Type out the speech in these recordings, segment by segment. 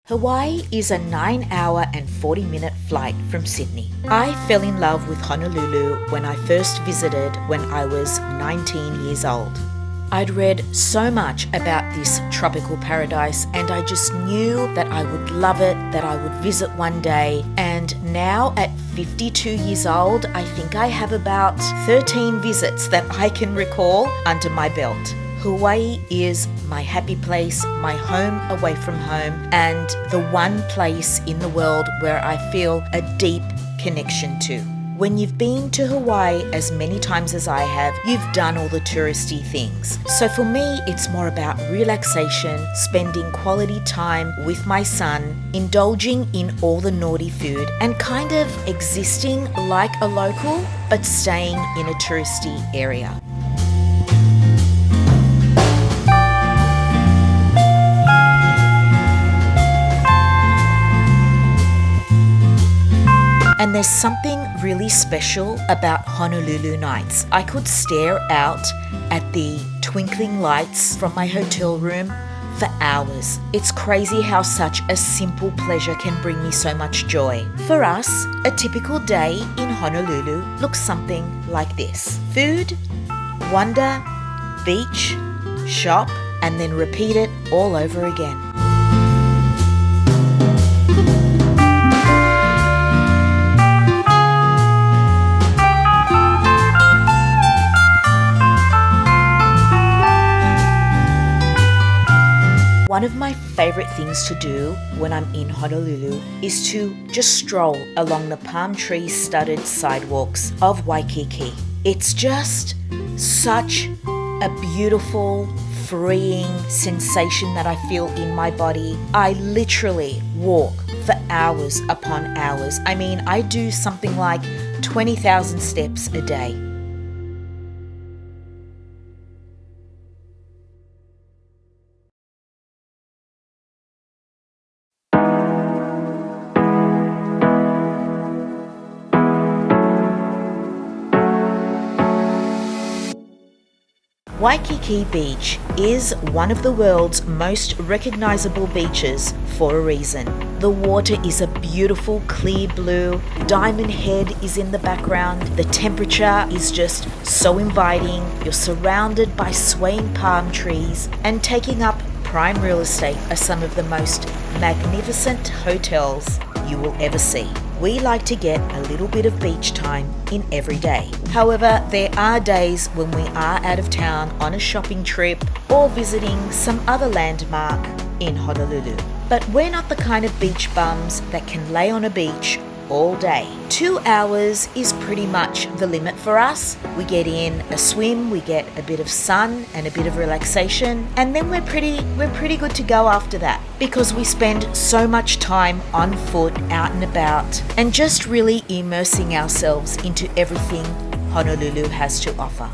Hawaii is a 9-hour and 40-minute flight from Sydney. I fell in love with Honolulu when I first visited when I was 19 years old. I'd read so much about this tropical paradise and I just knew that I would love it, that I would visit one day. And now at 52 years old, I think I have about 13 visits that I can recall under my belt. Hawaii is my happy place, my home away from home, and the one place in the world where I feel a deep connection to. When you've been to Hawaii as many times as I have, you've done all the touristy things. So for me, it's more about relaxation, spending quality time with my son, indulging in all the naughty food, and kind of existing like a local, but staying in a touristy area. And there's something really special about Honolulu nights. I could stare out at the twinkling lights from my hotel room for hours. It's crazy how such a simple pleasure can bring me so much joy. For us, a typical day in Honolulu looks something like this. Food, wonder, beach, shop, and then repeat it all over again. One of my favorite things to do when I'm in Honolulu is to just stroll along the palm tree studded sidewalks of Waikiki. It's just such a beautiful, freeing sensation that I feel in my body. I literally walk for hours upon hours. I mean, I do something like 20,000 steps a day. Waikiki Beach is one of the world's most recognizable beaches for a reason. The water is a beautiful clear blue, Diamond Head is in the background, the temperature is just so inviting, you're surrounded by swaying palm trees, and taking up prime real estate are some of the most magnificent hotels you will ever see. We like to get a little bit of beach time in every day. However, there are days when we are out of town on a shopping trip or visiting some other landmark in Honolulu. But we're not the kind of beach bums that can lay on a beach all day. 2 hours is pretty much the limit for us. We get in a swim, we get a bit of sun and a bit of relaxation, and then we're pretty good to go after that because we spend so much time on foot, out and about, and just really immersing ourselves into everything Honolulu has to offer.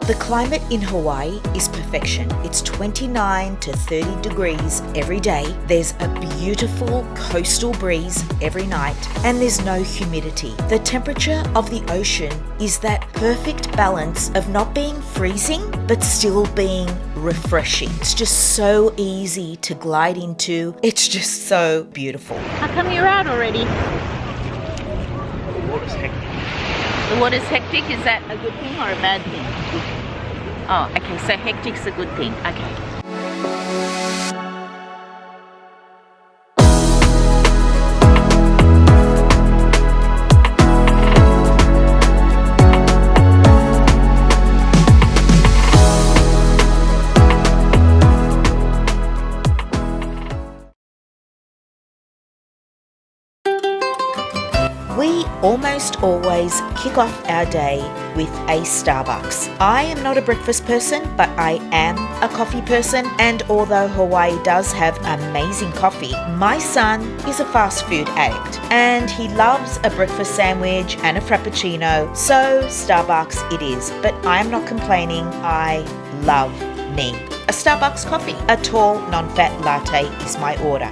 The climate in Hawaii is perfection. It's 29 to 30 degrees every day. There's a beautiful coastal breeze every night, and there's no humidity. The temperature of the ocean is that perfect balance of not being freezing, but still being refreshing. It's just so easy to glide into. It's just so beautiful. How come you're out already? The water's hectic. The water's hectic? Is that a good thing or a bad thing? Oh, okay, so hectic's a good thing. Okay. We almost almost always kick off our day with a Starbucks. I am not a breakfast person, but I am a coffee person, and although Hawaii does have amazing coffee, my son is a fast food addict and he loves a breakfast sandwich and a frappuccino, so Starbucks it is. But I am not complaining. I love me a Starbucks coffee. A tall, non-fat latte is my order.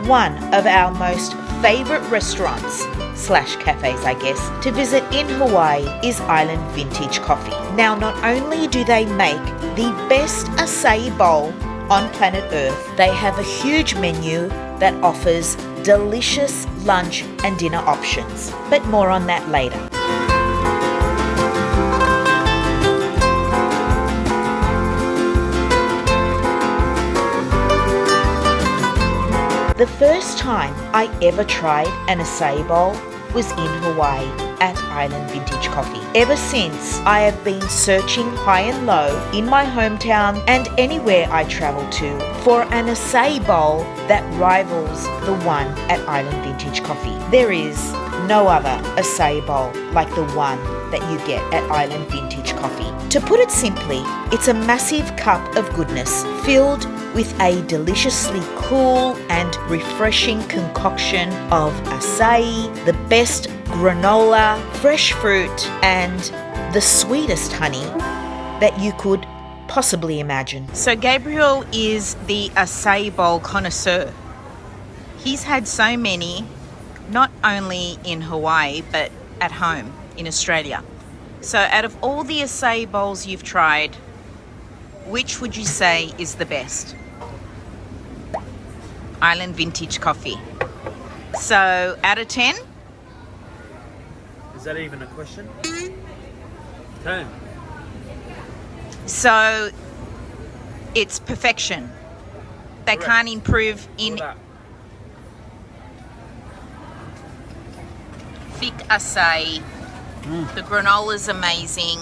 One of our most favorite restaurants / cafes, I guess, to visit in Hawaii is Island Vintage Coffee. Now, not only do they make the best acai bowl on planet Earth, they have a huge menu that offers delicious lunch and dinner options. But more on that later. The first time I ever tried an acai bowl was in Hawaii at Island Vintage Coffee. Ever since, I have been searching high and low in my hometown and anywhere I travel to for an acai bowl that rivals the one at Island Vintage Coffee. There is no other acai bowl like the one that you get at Island Vintage Coffee. To put it simply, it's a massive cup of goodness filled with a deliciously cool and refreshing concoction of acai, the best granola, fresh fruit, and the sweetest honey that you could possibly imagine. So Gabriel is the acai bowl connoisseur. He's had so many, not only in Hawaii, but at home in Australia. So out of all the acai bowls you've tried, which would you say is the best? Island Vintage Coffee. So out of 10? Is that even a question? 10. So it's perfection. They Correct. can't improve in thick acai. The granola's amazing.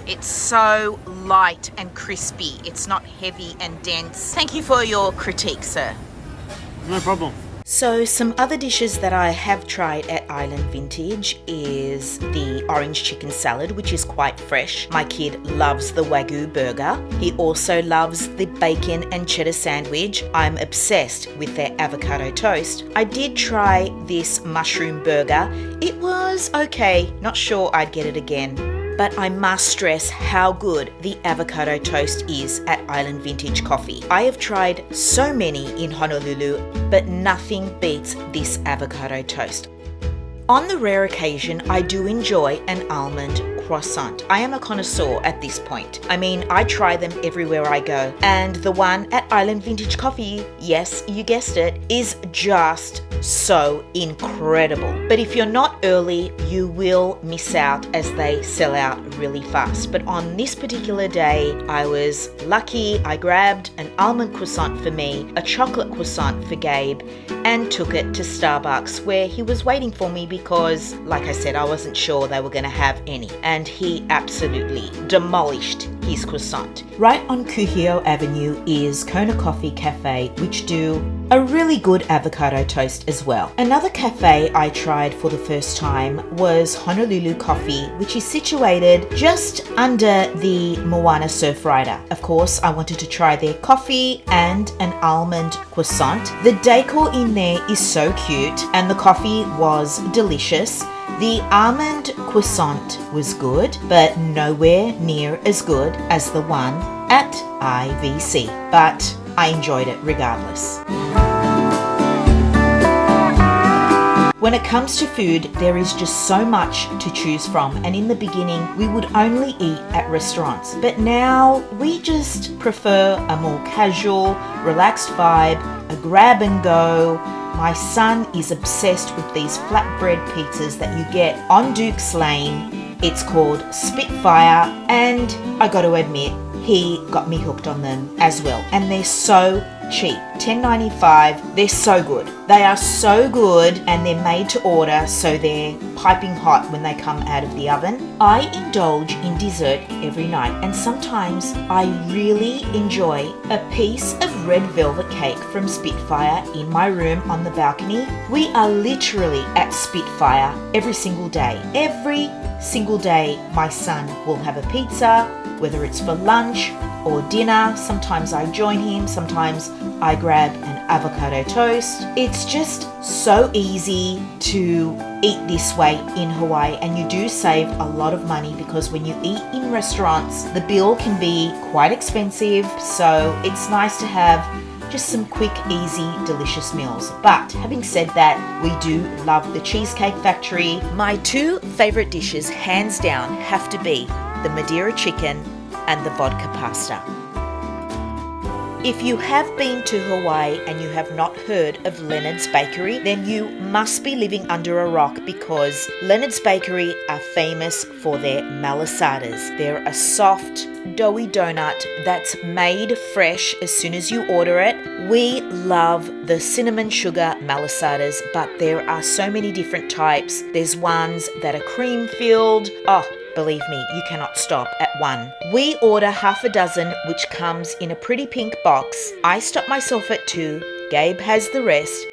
It's so light and crispy. It's not heavy and dense. Thank you for your critique, sir. No problem. So some other dishes that I have tried at Island Vintage is the orange chicken salad, which is quite fresh. My kid loves the Wagyu burger. He also loves the bacon and cheddar sandwich. I'm obsessed with their avocado toast. I did try this mushroom burger. It was okay. Not sure I'd get it again. But I must stress how good the avocado toast is at Island Vintage Coffee. I have tried so many in Honolulu, but nothing beats this avocado toast. On the rare occasion, I do enjoy an almond croissant. I am a connoisseur at this point. I mean, I try them everywhere I go. And the one at Island Vintage Coffee, yes, you guessed it, is just so incredible. But if you're not early, you will miss out as they sell out really fast. But on this particular day, I was lucky. I grabbed an almond croissant for me, a chocolate croissant for Gabe, and took it to Starbucks where he was waiting for me because, like I said, I wasn't sure they were going to have any. And he absolutely demolished his croissant. Right on Kuhio Avenue is Kona Coffee Cafe, which do a really good avocado toast as well. Another cafe I tried for the first time was Honolulu Coffee, which is situated just under the Moana Surfrider. Of course, I wanted to try their coffee and an almond croissant. The decor in there is so cute and the coffee was delicious. The almond croissant was good, but nowhere near as good as the one at IVC. But I enjoyed it regardless. When it comes to food, there is just so much to choose from, and in the beginning we would only eat at restaurants. But now we just prefer a more casual, relaxed vibe, a grab and go. My son is obsessed with these flatbread pizzas that you get on Duke's Lane. It's called Spitfire, and I got to admit, he got me hooked on them as well. And they're so cheap, $10.95. They're so good. They are so good, and they're made to order, so they're piping hot when they come out of the oven. I indulge in dessert every night, and sometimes I really enjoy a piece of red velvet cake from Spitfire in my room on the balcony. We are literally at Spitfire every single day. Every single day my son will have a pizza, whether it's for lunch or dinner. Sometimes I join him, sometimes I grab an avocado toast. It's just so easy to eat this way in Hawaii, and you do save a lot of money because when you eat in restaurants, the bill can be quite expensive, so it's nice to have just some quick, easy, delicious meals. But having said that, we do love the Cheesecake Factory. My two favorite dishes, hands down, have to be the Madeira chicken and the vodka pasta. If you have been to Hawaii and you have not heard of Leonard's Bakery, then you must be living under a rock, because Leonard's Bakery are famous for their Malasadas. They're a soft, doughy donut that's made fresh as soon as you order it. We love the cinnamon sugar Malasadas, but there are so many different types. There's ones that are cream filled. Oh, believe me, you cannot stop at one. We order half a dozen, which comes in a pretty pink box. I stop myself at 2. Gabe has the rest.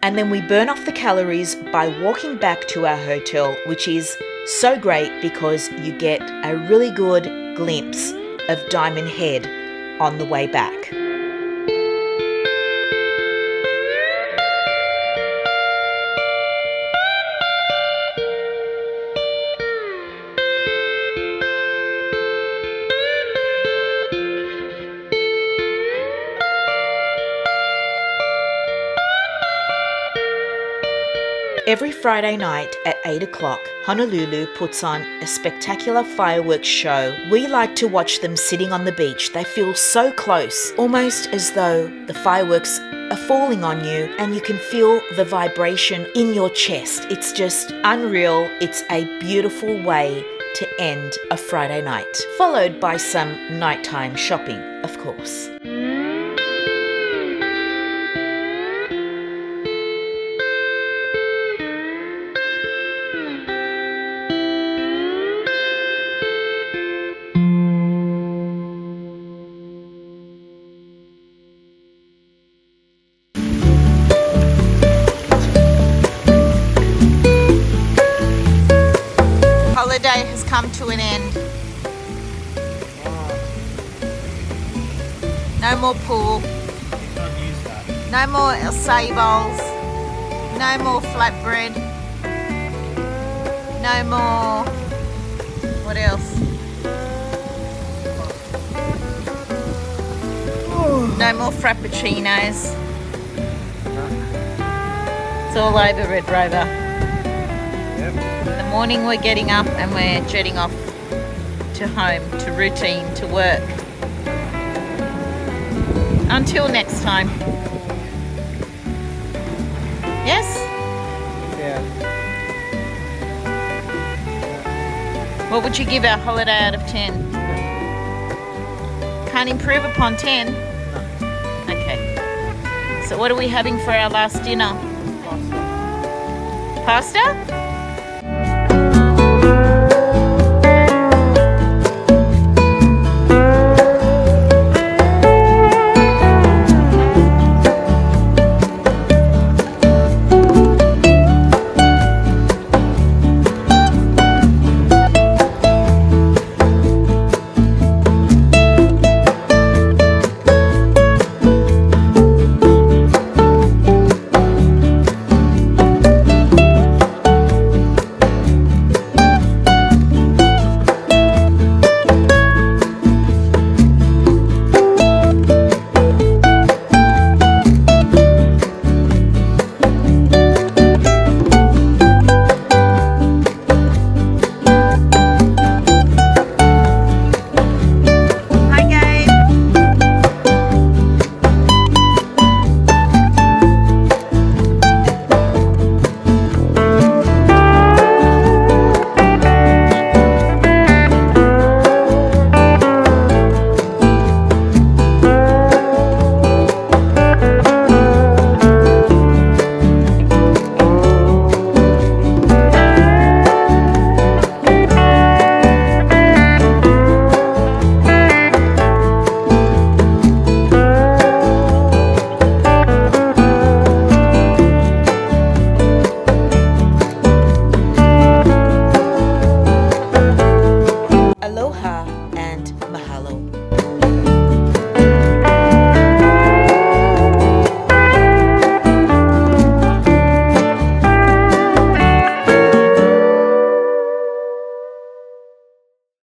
And then we burn off the calories by walking back to our hotel, which is so great because you get a really good glimpse of Diamond Head on the way back. Every Friday night at 8 o'clock, Honolulu puts on a spectacular fireworks show. We like to watch them sitting on the beach. They feel so close, almost as though the fireworks are falling on you and you can feel the vibration in your chest. It's just unreal. It's a beautiful way to end a Friday night, followed by some nighttime shopping, of course. Holiday has come to an end. No more pool. No more acai bowls. No more flatbread. No more. What else? No more frappuccinos. It's all over, Red Rover. In the morning we're getting up and we're jetting off to home, to routine, to work. Until next time. Yes? Yeah. What would you give our holiday out of 10? Can't improve upon 10? Okay. So what are we having for our last dinner? Pasta? Aloha.